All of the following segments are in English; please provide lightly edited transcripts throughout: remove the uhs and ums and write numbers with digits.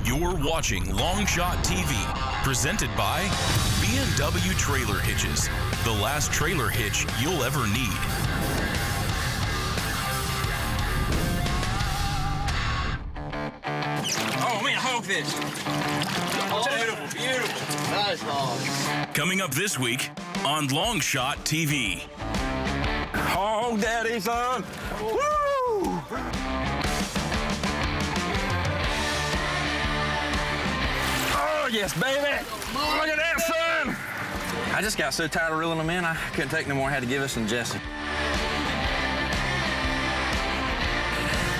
You're watching Longshot TV, presented by B&W Trailer Hitches, the last trailer hitch you'll ever need. Oh man, hogfish. Beautiful, beautiful. Nice hog. Coming up this week on Longshot TV. Hog daddy, son. Woo! Oh, yes, baby. Look at that, son. I just got so tired of reeling them in, I couldn't take no more. I had to give us some Jesse.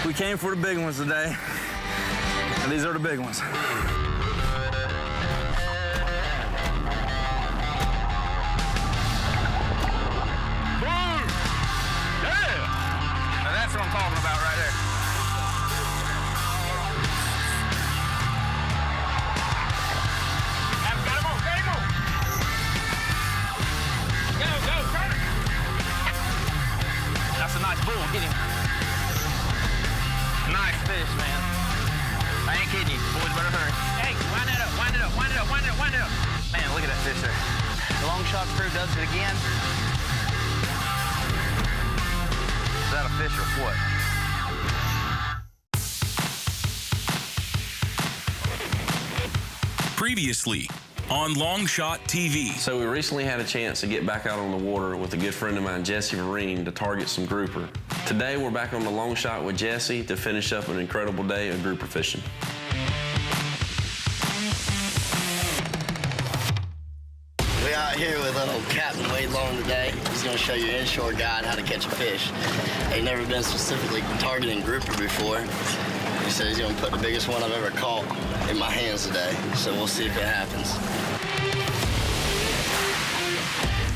We came for the big ones today. And these are the big ones. That's what I'm talking about right there. Got him on, got him on. Go, turn it. That's a nice bull, get him. Nice fish, man. I ain't kidding you, boys better hurry. Hey, wind it up, wind it up, wind it up, wind it up, wind it up. Man, look at that fish there. The Longshot crew does it again. Is that a fish or what? Previously on Longshot TV. So we recently had a chance to get back out on the water with a good friend of mine, Jesse Vereen, to target some grouper. Today we're back on the long shot with Jesse to finish up an incredible day of grouper fishing. We're out here with little Captain Wade Long today. He's going to show you inshore guide how to catch a fish. They've never been specifically targeting grouper before. He said he's going to put the biggest one I've ever caught in my hands today. So we'll see if it happens.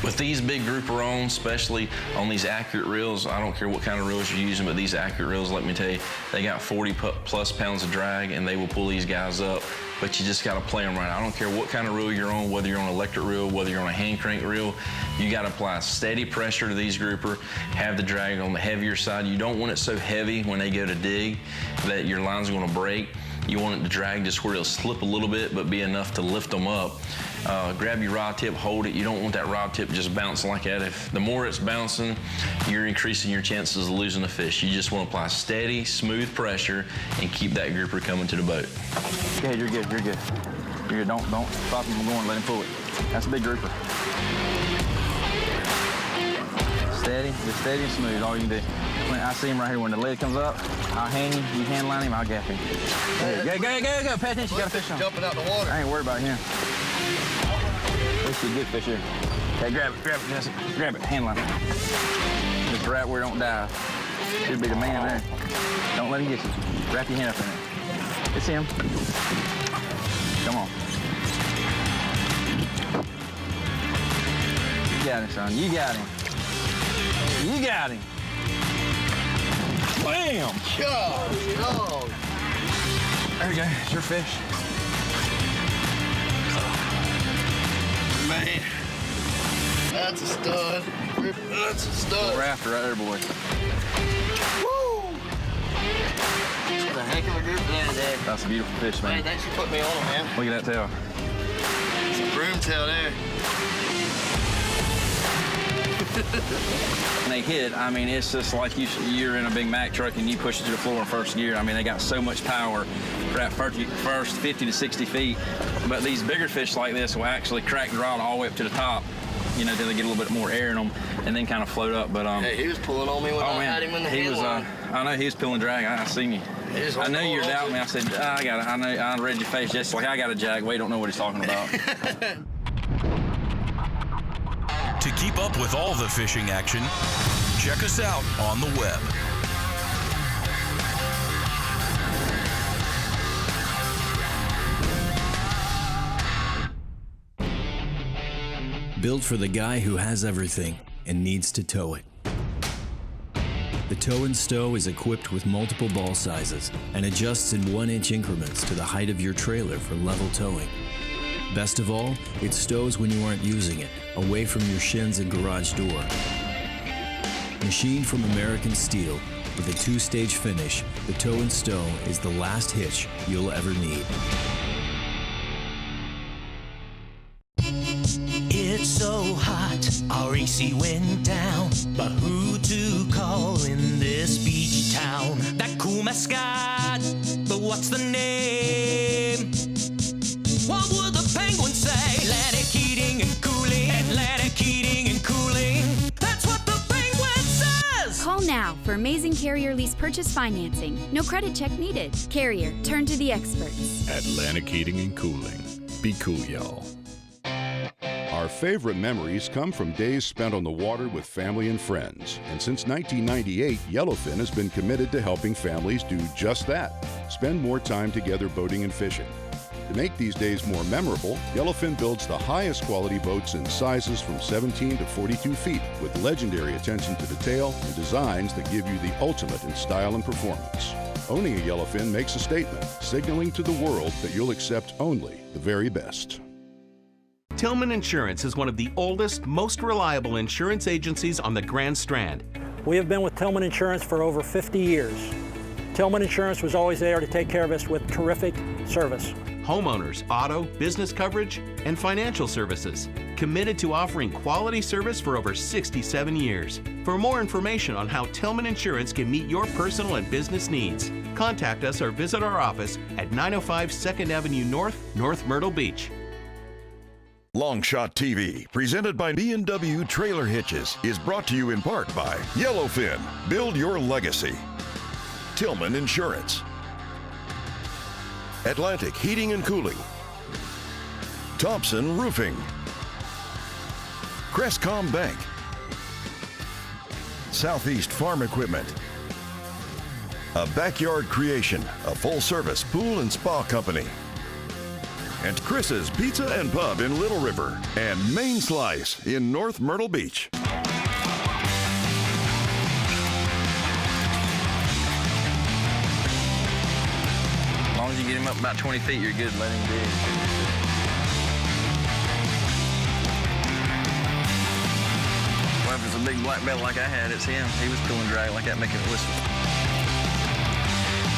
With these big grouper on, especially on these accurate reels, I don't care what kind of reels you're using, but these accurate reels, let me tell you, they got 40+ pounds of drag and they will pull these guys up, but you just gotta play them right. I don't care what kind of reel you're on, whether you're on an electric reel, whether you're on a hand crank reel, you gotta apply steady pressure to these grouper, have the drag on the heavier side. You don't want it so heavy when they go to dig that your line's gonna break. You want it to drag just where it'll slip a little bit, but be enough to lift them up. Grab your rod tip, hold it. You don't want that rod tip just bouncing like that. If the more it's bouncing, you're increasing your chances of losing the fish. You just want to apply steady, smooth pressure and keep that grouper coming to the boat. Okay, you're good, you're good. You're good. Don't stop him from going, let him pull it. That's a big grouper. Steady, just steady and smooth, all you can do. When I see him right here, when the lid comes up, I'll hand him, you hand line him, I'll gap him. Go, pay attention, you got a fish on. Jumping out the water. I ain't worried about him. This is a good fish here. Okay, grab it, Jesse. Grab it, hand line. Just right where it don't dive. Should be the man there. Don't let him get you. Wrap your hand up in it. It's him. Come on. You got him, son. You got him. You got him. Bam! Gosh, dog. There you go. It's your fish. Man, that's a stud. That's a stud. Rafter right there, boy. Woo! That's a heck of a group there today. That's a beautiful fish, man. Hey, thanks for putting me on it, man. Look at that tail. It's a broom tail there. When they hit, I mean, it's just like you're in a big Mack truck and you push it to the floor in first gear. I mean, they got so much power for that first 50 to 60 feet. But these bigger fish like this will actually crack the rod all the way up to the top, you know, till they get a little bit more air in them and then kind of float up. But hey, he was pulling on me when I had him in the hand line. I know he was pulling drag. I seen you. I know you're doubting me. I said, I got it. I read your face just like I got a jag. Wade don't know what he's talking about. To keep up with all the fishing action, check us out on the web. Built for the guy who has everything and needs to tow it. The Tow and Stow is equipped with multiple ball sizes and adjusts in 1-inch increments to the height of your trailer for level towing. Best of all, it stows when you aren't using it, away from your shins and garage door. Machined from American steel, With a 2-stage finish, the Tow and Stow is the last hitch you'll ever need. It's so hot, our AC went down. But who to call in this beach town? That cool mascot, but what's the name? What would the penguin say? Atlantic Heating and Cooling, Atlantic Heating and Cooling. That's what the penguin says! Call now for amazing Carrier lease purchase financing. No credit check needed. Carrier, turn to the experts. Atlantic Heating and Cooling. Be cool, y'all. Our favorite memories come from days spent on the water with family and friends. And since 1998, Yellowfin has been committed to helping families do just that. Spend more time together boating and fishing. To make these days more memorable, Yellowfin builds the highest quality boats in sizes from 17 to 42 feet with legendary attention to detail and designs that give you the ultimate in style and performance. Owning a Yellowfin makes a statement, signaling to the world that you'll accept only the very best. Tillman Insurance is one of the oldest, most reliable insurance agencies on the Grand Strand. We have been with Tillman Insurance for over 50 years. Tillman Insurance was always there to take care of us with terrific service. Homeowners, auto, business coverage, and financial services. Committed to offering quality service for over 67 years. For more information on how Tillman Insurance can meet your personal and business needs, contact us or visit our office at 905 2nd Avenue North, North Myrtle Beach. Longshot TV, presented by B&W Trailer Hitches, is brought to you in part by Yellowfin, build your legacy. Tillman Insurance. Atlantic Heating and Cooling. Thompson Roofing. Crestcom Bank. Southeast Farm Equipment. A Backyard Creation, a full-service pool and spa company. And Chris's Pizza and Pub in Little River, and Main Slice in North Myrtle Beach. As long as you get him up about 20 feet, you're good. Let him dig. Well, if it's a big black belt like I had, it's him. He was pulling drag like that, making it whistle.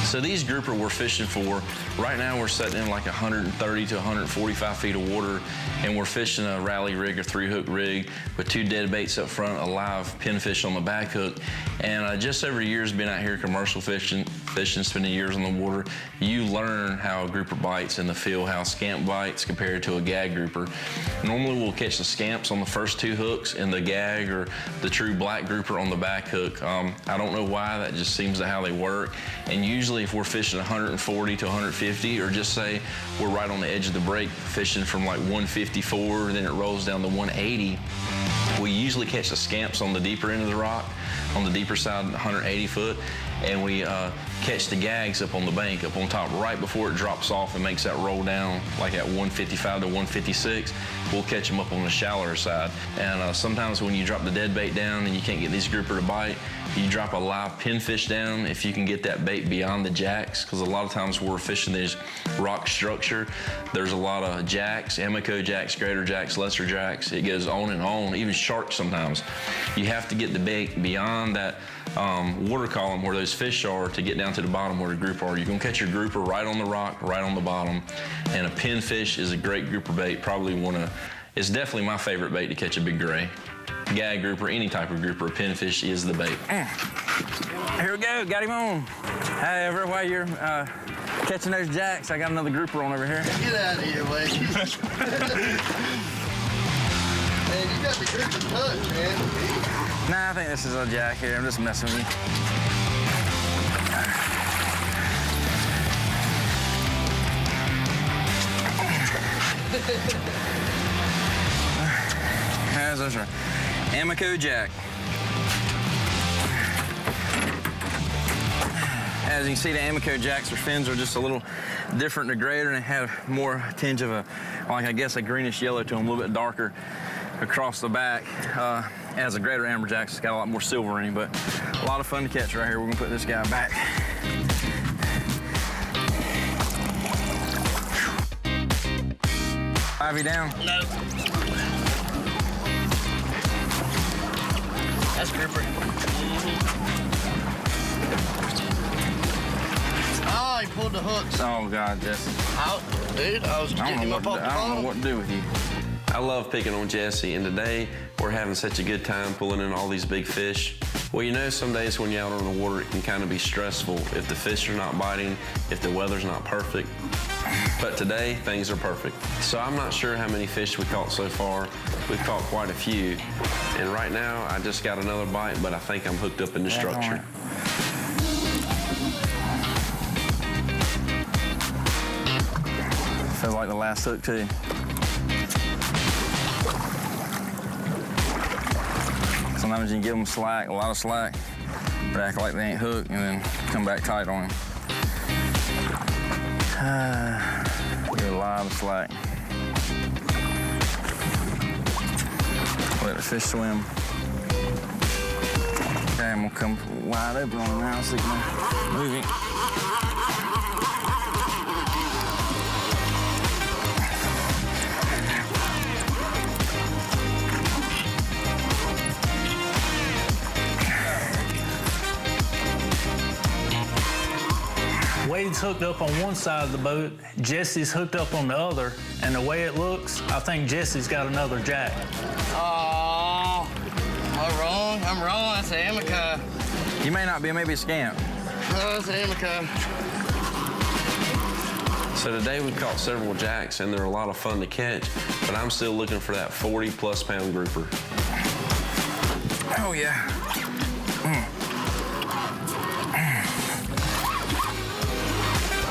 So these grouper we're fishing for, right now we're setting in like 130 to 145 feet of water, and we're fishing a rally rig or 3-hook rig with 2 dead baits up front, a live pinfish on the back hook. And just over years being out here commercial fishing, spending years on the water, you learn how a grouper bites and the feel, how a scamp bites compared to a gag grouper. Normally we'll catch the scamps on the first 2 hooks and the gag or the true black grouper on the back hook. I don't know why, that just seems to how they work. And usually if we're fishing 140 to 150, or just say we're right on the edge of the break fishing from like 154, then it rolls down to 180, we usually catch the scamps on the deeper end of the rock, on the deeper side, 180 foot, and we catch the gags up on the bank, up on top, right before it drops off and makes that roll down, like at 155 to 156. We'll catch them up on the shallower side. And sometimes when you drop the dead bait down and you can't get these grouper to bite, you drop a live pinfish down if you can get that bait beyond the jacks, because a lot of times we're fishing these rock structure, there's a lot of jacks, Amico jacks, greater jacks, lesser jacks. It goes on and on, even sharks sometimes. You have to get the bait beyond that water column where those fish are to get down to the bottom where the grouper are. You're gonna catch your grouper right on the rock, right on the bottom. And a pinfish is a great grouper bait, it's definitely my favorite bait to catch a big gray. Gag grouper, any type of grouper, a pinfish is the bait. Here we go, got him on. However, while you're catching those jacks, I got another grouper on over here. Get out of here, Wade. Man, you got the grouper touch, man. Nah, I think this is a jack here. I'm just messing with you. How's this one? Amico jack. As you can see, the Amico jacks, their fins are just a little different and greater, and they have more tinge of a, like I guess, a greenish yellow to them, a little bit darker across the back. As a greater amberjack's, it's got a lot more silver in him, but a lot of fun to catch right here. We're gonna put this guy back. Ivy down? No. That's grouper. pulled the hooks. Oh, God, Jesse. Out, dude, I was getting him up off the I don't know bottom. what to do with you. I love picking on Jesse, and today we're having such a good time pulling in all these big fish. Well, you know, some days when you're out on the water, it can kind of be stressful if the fish are not biting, if the weather's not perfect. But today, things are perfect. So I'm not sure how many fish we caught so far. We've caught quite a few. And right now, I just got another bite, but I think I'm hooked up in the structure. Feels like the last hook, too. Sometimes you can give them slack, a lot of slack, but act like they ain't hooked, and then come back tight on them. Give a lot of slack. Let the fish swim. Okay, I'm gonna come wide open on him now, so you can move it. Wade's hooked up on one side of the boat, Jesse's hooked up on the other, and the way it looks, I think Jesse's got another jack. Oh, I'm wrong. That's an Amica. You may not be, maybe a scamp. No, it's an Amica. So today we caught several jacks, and they're a lot of fun to catch, but I'm still looking for that 40-plus pound grouper. Oh, yeah.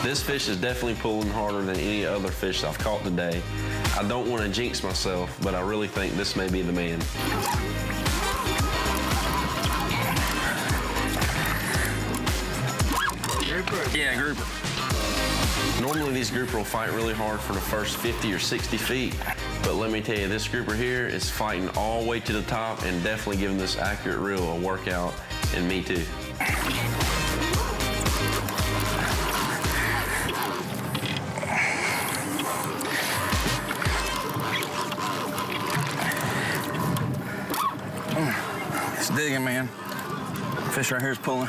This fish is definitely pulling harder than any other fish I've caught today. I don't want to jinx myself, but I really think this may be the man. Grouper. Yeah, grouper. Normally these grouper will fight really hard for the first 50 or 60 feet, but let me tell you, this grouper here is fighting all the way to the top and definitely giving this accurate reel a workout, and me too. It's digging, man. Fish right here is pulling.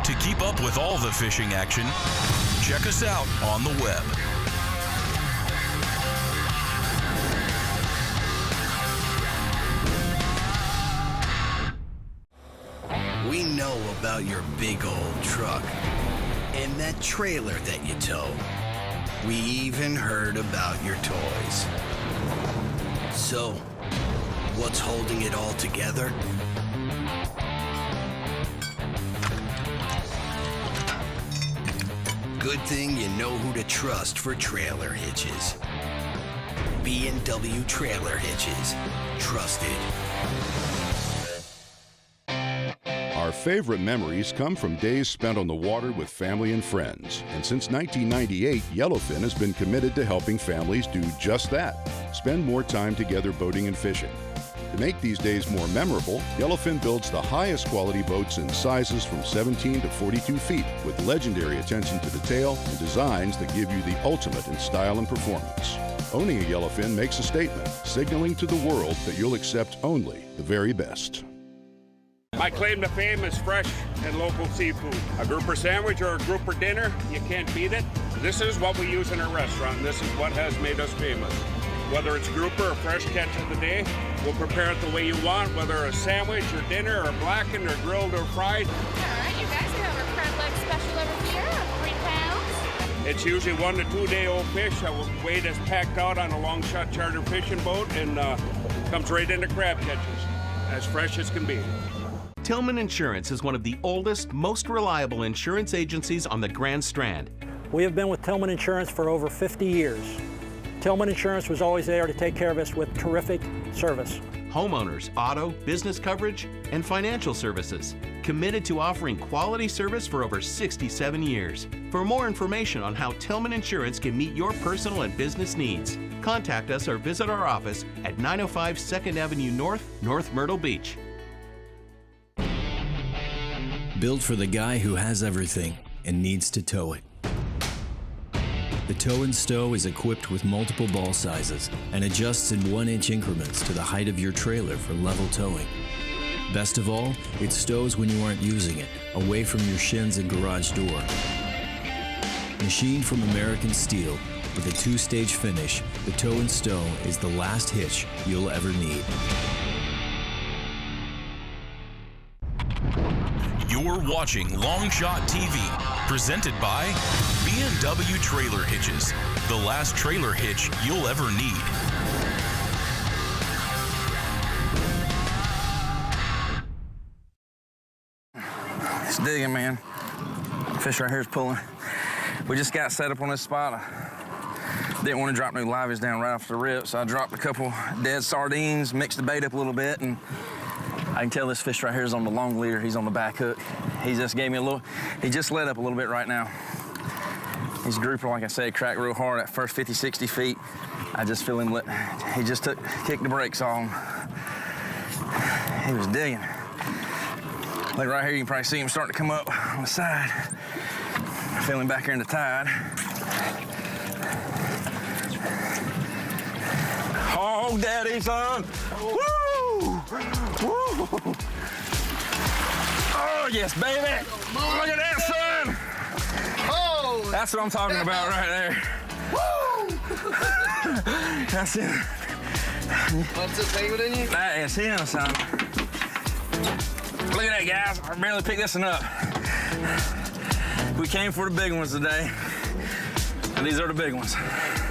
To keep up with all the fishing action, check us out on the web. We know about your big old truck and that trailer that you tow. We even heard about your toys. So, what's holding it all together? Good thing you know who to trust for trailer hitches. B&W Trailer Hitches. Trusted. Our favorite memories come from days spent on the water with family and friends. And since 1998, Yellowfin has been committed to helping families do just that. Spend more time together boating and fishing. To make these days more memorable, Yellowfin builds the highest quality boats in sizes from 17 to 42 feet with legendary attention to detail and designs that give you the ultimate in style and performance. Owning a Yellowfin makes a statement, signaling to the world that you'll accept only the very best. My claim to fame is fresh and local seafood. A grouper sandwich or a grouper dinner, you can't beat it. This is what we use in our restaurant. This is what has made us famous. Whether it's grouper or fresh catch of the day, we'll prepare it the way you want, whether a sandwich or dinner or blackened or grilled or fried. All right, you guys have a crab leg special over here of 3 pounds. It's usually 1 to 2 day old fish. Weight is packed out on a Longshot charter fishing boat and comes right into crab catchers, as fresh as can be. Tillman Insurance is one of the oldest, most reliable insurance agencies on the Grand Strand. We have been with Tillman Insurance for over 50 years. Tillman Insurance was always there to take care of us with terrific service. Homeowners, auto, business coverage, and financial services. Committed to offering quality service for over 67 years. For more information on how Tillman Insurance can meet your personal and business needs, contact us or visit our office at 905 2nd Avenue North, North Myrtle Beach. Built for the guy who has everything and needs to tow it. The Tow and Stow is equipped with multiple ball sizes and adjusts in 1-inch increments to the height of your trailer for level towing. Best of all, it stows when you aren't using it, away from your shins and garage door. Machined from American steel, with a 2-stage finish, the Tow and Stow is the last hitch you'll ever need. You're watching Longshot TV, presented by B&W Trailer Hitches, the last trailer hitch you'll ever need. It's digging, man. Fish right here is pulling. We just got set up on this spot. I didn't want to drop no liveys down right off the rip, so I dropped a couple dead sardines, mixed the bait up a little bit, and I can tell this fish right here is on the long leader. He's on the back hook. He just gave me a little, he just let up a little bit right now. He's a grouper, like I said, cracked real hard at first 50, 60 feet. I just feel him he just kicked the brakes on. He was digging. Like right here, you can probably see him starting to come up on the side. I feel him back here in the tide. Oh, daddy, son. Woo! Woo! Oh, yes, baby. Look at that, son. Oh! That's what I'm talking about right there. Woo! That's it. What's this big one in you? That is him, son. Look at that, guys. I barely picked this one up. We came for the big ones today, and these are the big ones.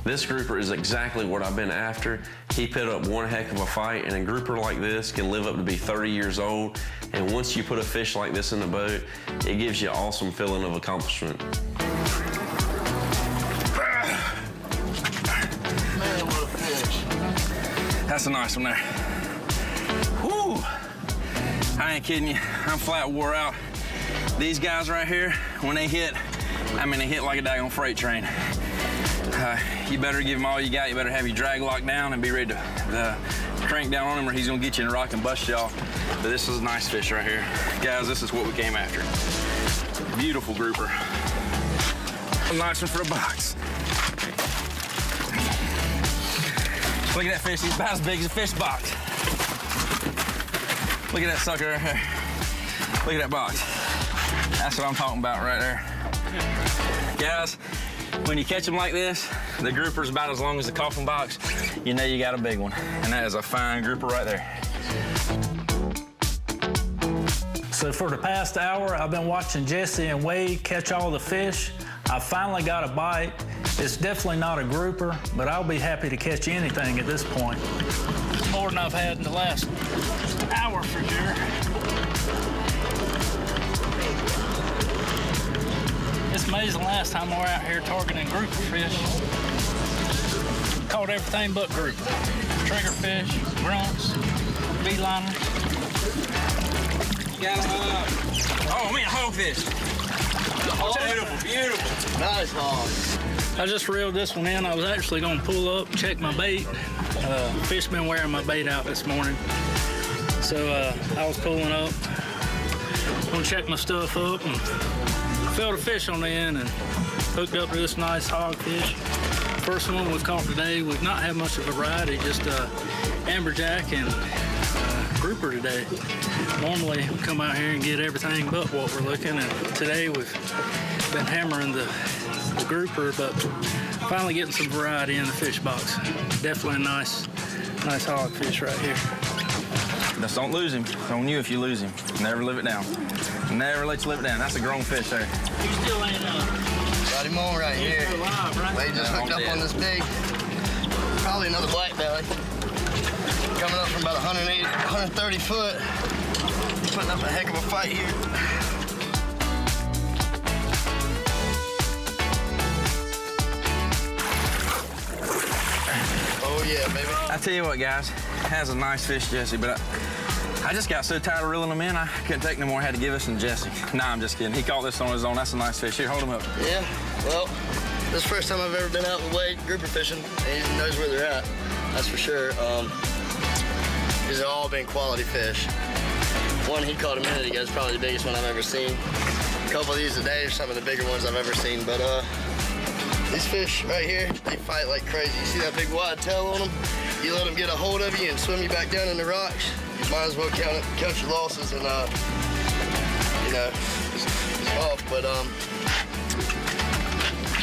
This grouper is exactly what I've been after. He put up one heck of a fight, and a grouper like this can live up to be 30 years old. And once you put a fish like this in the boat, it gives you an awesome feeling of accomplishment. Man, what a fish. That's a nice one there. Woo! I ain't kidding you. I'm flat wore out. These guys right here, when they hit, I mean, they hit like a daggone freight train. You better give him all you got. You better have your drag locked down and be ready to crank down on him, or he's gonna get you in a rock and bust you off. But this is a nice fish right here. Guys, this is what we came after. Beautiful grouper. A nice one for the box. Look at that fish. He's about as big as a fish box. Look at that sucker right here. Look at that box. That's what I'm talking about right there. Guys, when you catch them like this, the grouper's about as long as the coffin box, you know you got a big one. And that is a fine grouper right there. So for the past hour, I've been watching Jesse and Wade catch all the fish. I finally got a bite. It's definitely not a grouper, but I'll be happy to catch anything at this point. More than I've had in the last hour for sure. It's amazing last time we were out here targeting grouper fish. Caught everything but grouper. Triggerfish, grunts, beeliners. Oh man, hogfish. Beautiful, beautiful. Nice hog. I just reeled this one in. I was actually gonna pull up, check my bait. Fish been wearing my bait out this morning. So I was pulling up, gonna check my stuff up, and filled a fish on the end and hooked up to this nice hogfish. First one we've caught today. We've not had much of a variety, just amberjack and grouper today. Normally we come out here and get everything but what we're looking at. Today we've been hammering the grouper, but finally getting some variety in the fish box. Definitely a nice hogfish right here. Just don't lose him. It's on you if you lose him. Never live it down. Never let you live it down. That's a grown fish there. You still ain't Got him on right here. alive, right? Wade just hooked up on this big, probably another black belly. Coming up from about 180, 130 foot. Putting up a heck of a fight here. Oh yeah, baby. I tell you what, guys, that's a nice fish, Jesse, but I just got so tired of reeling them in, I couldn't take no more. I had to give us some Jesse. Nah, I'm just kidding. He caught this on his own. That's a nice fish. Here, hold him up. Yeah, well, this is the first time I've ever been out with Wade grouper fishing, and he knows where they're at. That's for sure. These have all been quality fish. One he caught a minute ago is probably the biggest one I've ever seen. A couple of these today are some of the bigger ones I've ever seen, but these fish right here, they fight like crazy. You see that big wide tail on them? You let them get a hold of you and swim you back down in the rocks, might as well count your losses and, it's off. But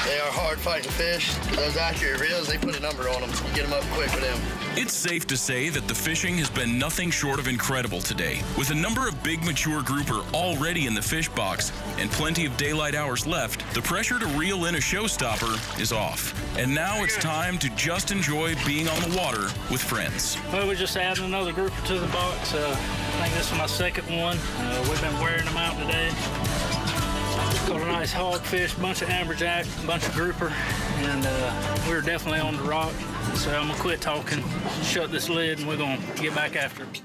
they are hard fighting fish. Those accurate reels, they put a number on them. You get them up quick with them. It's safe to say that the fishing has been nothing short of incredible today. With a number of big mature grouper already in the fish box and plenty of daylight hours left, the pressure to reel in a showstopper is off. And now it's time to just enjoy being on the water with friends. Well, we're just adding another grouper to the box. I think this is my second one. We've been wearing them out today. Got a nice hogfish, bunch of amberjack, bunch of grouper, and we're definitely on the rock. So I'm gonna quit talking, shut this lid, and we're gonna get back after it.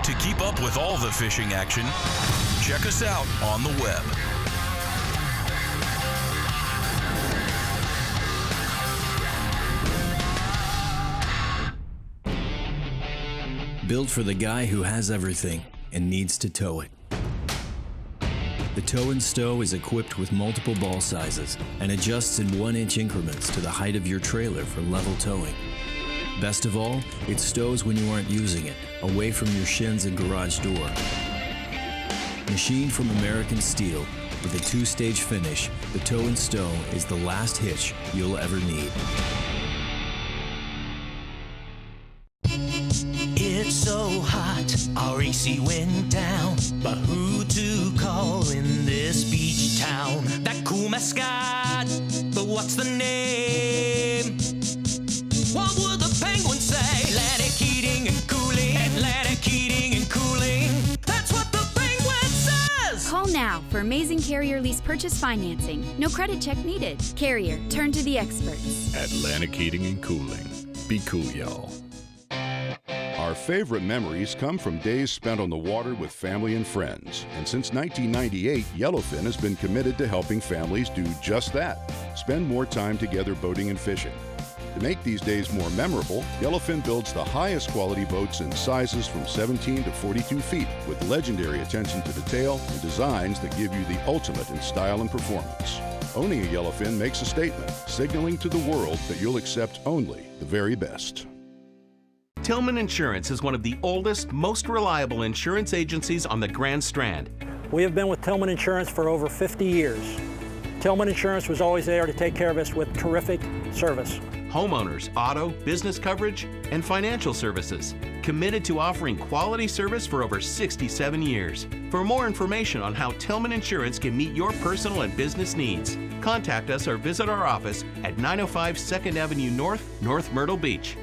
To keep up with all the fishing action, check us out on the web. Built for the guy who has everything and needs to tow it. The Tow and Stow is equipped with multiple ball sizes and adjusts in 1-inch increments to the height of your trailer for level towing. Best of all, it stows when you aren't using it, away from your shins and garage door. Machined from American steel, with a 2-stage finish, the Tow and Stow is the last hitch you'll ever need. It's so hot, our AC went down. But who to call in this beach town? That cool mascot, but what's the name? What would the penguin say? Atlantic heating and cooling, Atlantic heating and cooling. That's what the penguin says! Call now for amazing Carrier lease purchase financing. No credit check needed. Carrier, turn to the experts. Atlantic Heating and Cooling. Be cool, y'all. Our favorite memories come from days spent on the water with family and friends. And since 1998, Yellowfin has been committed to helping families do just that. Spend more time together boating and fishing. To make these days more memorable, Yellowfin builds the highest quality boats in sizes from 17 to 42 feet with legendary attention to detail and designs that give you the ultimate in style and performance. Owning a Yellowfin makes a statement, signaling to the world that you'll accept only the very best. Tillman Insurance is one of the oldest, most reliable insurance agencies on the Grand Strand. We have been with Tillman Insurance for over 50 years. Tillman Insurance was always there to take care of us with terrific service. Homeowners, auto, business coverage, and financial services. Committed to offering quality service for over 67 years. For more information on how Tillman Insurance can meet your personal and business needs, contact us or visit our office at 905 2nd Avenue North, North Myrtle Beach.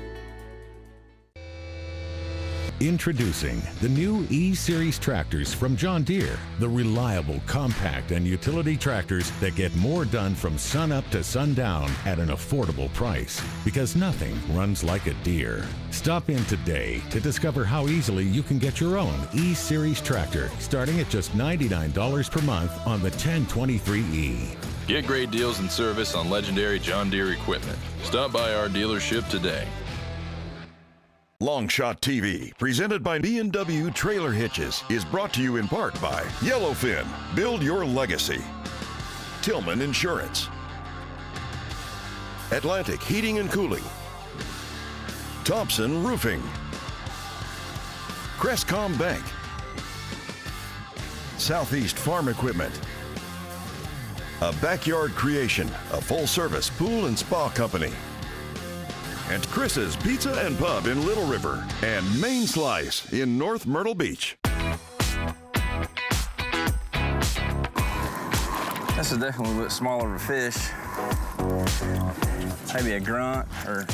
Introducing the new E-Series tractors from John Deere, the reliable, compact, and utility tractors that get more done from sun up to sundown at an affordable price, because nothing runs like a Deere. Stop in today to discover how easily you can get your own E-Series tractor, starting at just $99 per month on the 1023E. Get great deals and service on legendary John Deere equipment. Stop by our dealership today. Longshot TV, presented by B&W Trailer Hitches, is brought to you in part by Yellowfin, build your legacy. Tillman Insurance. Atlantic Heating and Cooling. Thompson Roofing. Crestcom Bank. Southeast Farm Equipment. A Backyard Creation, a full-service pool and spa company. And Chris's Pizza and Pub in Little River, and Main Slice in North Myrtle Beach. This is definitely a bit smaller of a fish. Maybe a grunt, or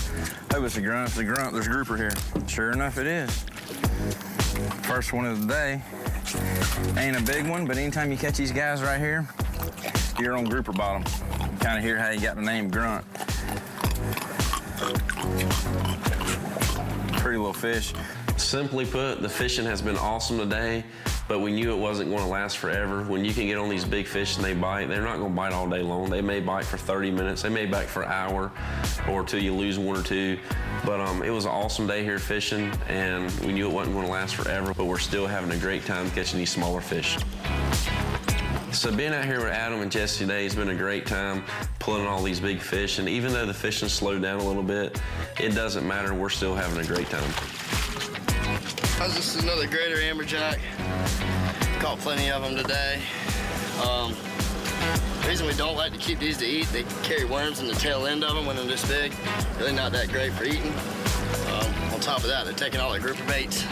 hope it's a grunt. If it's a grunt, there's a grouper here. Sure enough, it is. First one of the day. Ain't a big one, but anytime you catch these guys right here, you're on grouper bottom. You kind of hear how you got the name grunt. Pretty little fish. Simply put, the fishing has been awesome today, but we knew it wasn't going to last forever. When you can get on these big fish and they bite, they're not going to bite all day long. They may bite for 30 minutes. They may bite for an hour or till you lose one or two. But it was an awesome day here fishing, and we knew it wasn't going to last forever, but we're still having a great time catching these smaller fish. So being out here with Adam and Jesse today has been a great time pulling all these big fish, and even though the fishing slowed down a little bit, it doesn't matter. We're still having a great time. This is another greater amberjack. Caught plenty of them today. The reason we don't like to keep these to eat, they carry worms in the tail end of them when they're this big. Really not that great for eating. On top of that, they're taking all the grouper baits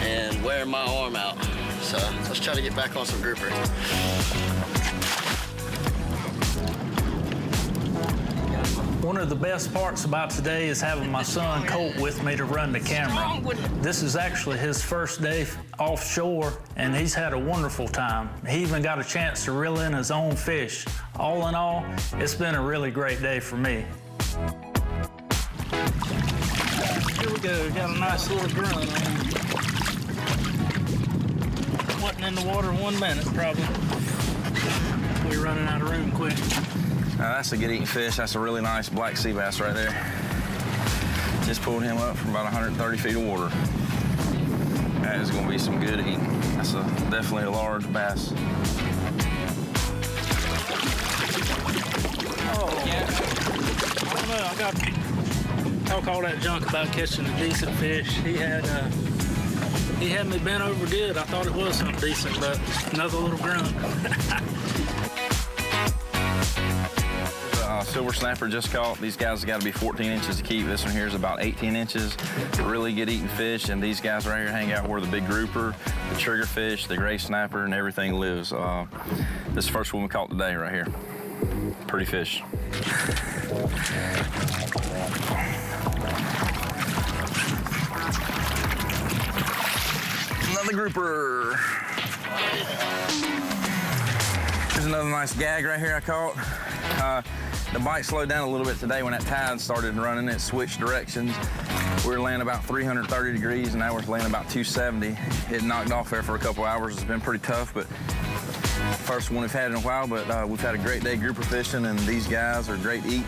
and wearing my arm out. So let's try to get back on some grouper. One of the best parts about today is having my son Colt with me to run the camera. This is actually his first day offshore, and he's had a wonderful time. He even got a chance to reel in his own fish. All in all, it's been a really great day for me. Here we go, got a nice little grunt on him. Wasn't in the water 1 minute, probably. We're running out of room quick. That's a good eating fish. That's a really nice black sea bass right there. Just pulled him up from about 130 feet of water. That is going to be some good eating. That's definitely a large bass. Oh, yeah. I don't know. I got talk all that junk about catching a decent fish. He had me bent over good. I thought it was something decent, but another little grunt. Silver snapper just caught. These guys have got to be 14 inches to keep. This one here is about 18 inches. Really good eating fish, and these guys right here hang out where the big grouper, the triggerfish, the gray snapper, and everything lives. This is the first one we caught today right here. Pretty fish. Another grouper. Here's another nice gag right here I caught. The bite slowed down a little bit today when that tide started running. It switched directions. We were laying about 330 degrees, and now we're laying about 270. It knocked off there for a couple hours. It's been pretty tough, but first one we've had in a while, but we've had a great day grouper fishing, and these guys are great to eat.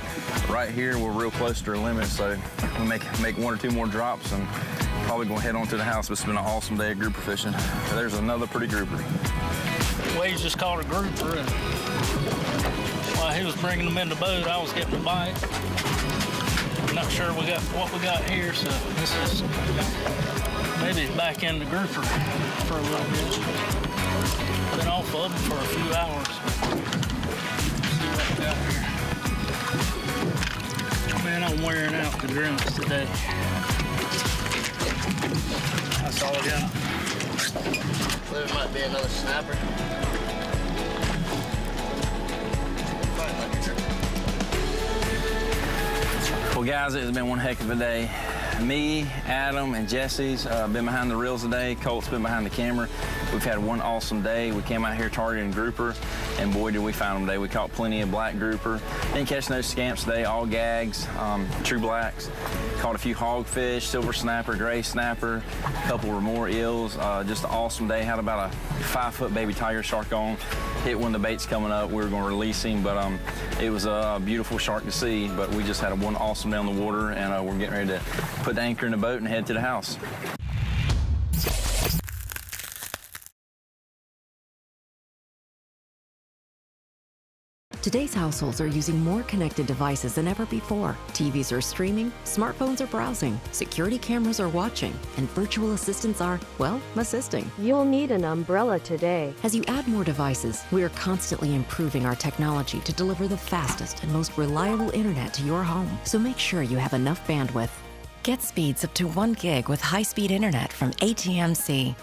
Right here, we're real close to our limit, so we make 1 or 2 more drops, and probably gonna head on to the house, but it's been an awesome day of grouper fishing. There's another pretty grouper. Wade just caught a grouper, and while he was bringing them in the boat, I was getting a bite. Not sure what we got here, so this is maybe back in the grouper for a little bit. Been off of them for a few hours. See what we got here. Man, I'm wearing out the grunts today. That's all I got. There might be another snapper. Well, guys, it has been one heck of a day. Me, Adam, and Jesse's been behind the reels today. Colt's been behind the camera. We've had one awesome day. We came out here targeting grouper, and boy, did we find them today. We caught plenty of black grouper. Didn't catch no scamps today, all gags, true blacks. Caught a few hogfish, silver snapper, gray snapper, a couple or more eels. Just an awesome day. Had about a 5-foot baby tiger shark on. Hit when the bait's coming up. We were going to release him, but it was a beautiful shark to see. But we just had one awesome day on the water, and we're getting ready to put the anchor in the boat and head to the house. Today's households are using more connected devices than ever before. TVs are streaming, smartphones are browsing, security cameras are watching, and virtual assistants are, well, assisting. You'll need an umbrella today. As you add more devices, we are constantly improving our technology to deliver the fastest and most reliable internet to your home. So make sure you have enough bandwidth. Get speeds up to 1 gig with high-speed internet from AT&C.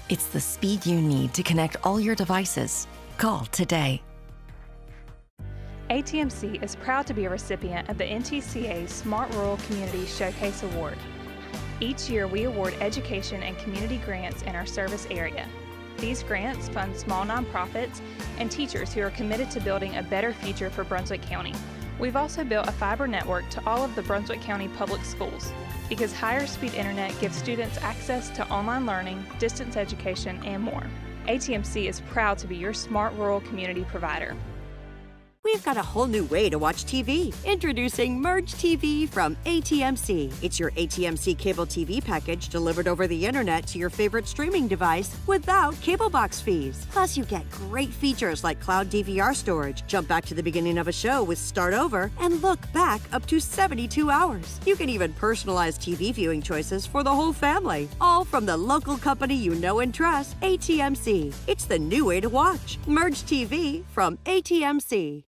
It's the speed you need to connect all your devices. Call today. AT&C is proud to be a recipient of the NTCA's Smart Rural Community Showcase Award. Each year, we award education and community grants in our service area. These grants fund small nonprofits and teachers who are committed to building a better future for Brunswick County. We've also built a fiber network to all of the Brunswick County public schools because higher speed internet gives students access to online learning, distance education, and more. AT&C is proud to be your smart rural community provider. we've got a whole new way to watch TV. Introducing Merge TV from ATMC. It's your ATMC cable TV package delivered over the internet to your favorite streaming device without cable box fees. Plus, you get great features like cloud DVR storage, jump back to the beginning of a show with Start Over, and look back up to 72 hours. You can even personalize TV viewing choices for the whole family, all from the local company you know and trust, ATMC. It's the new way to watch. Merge TV from ATMC.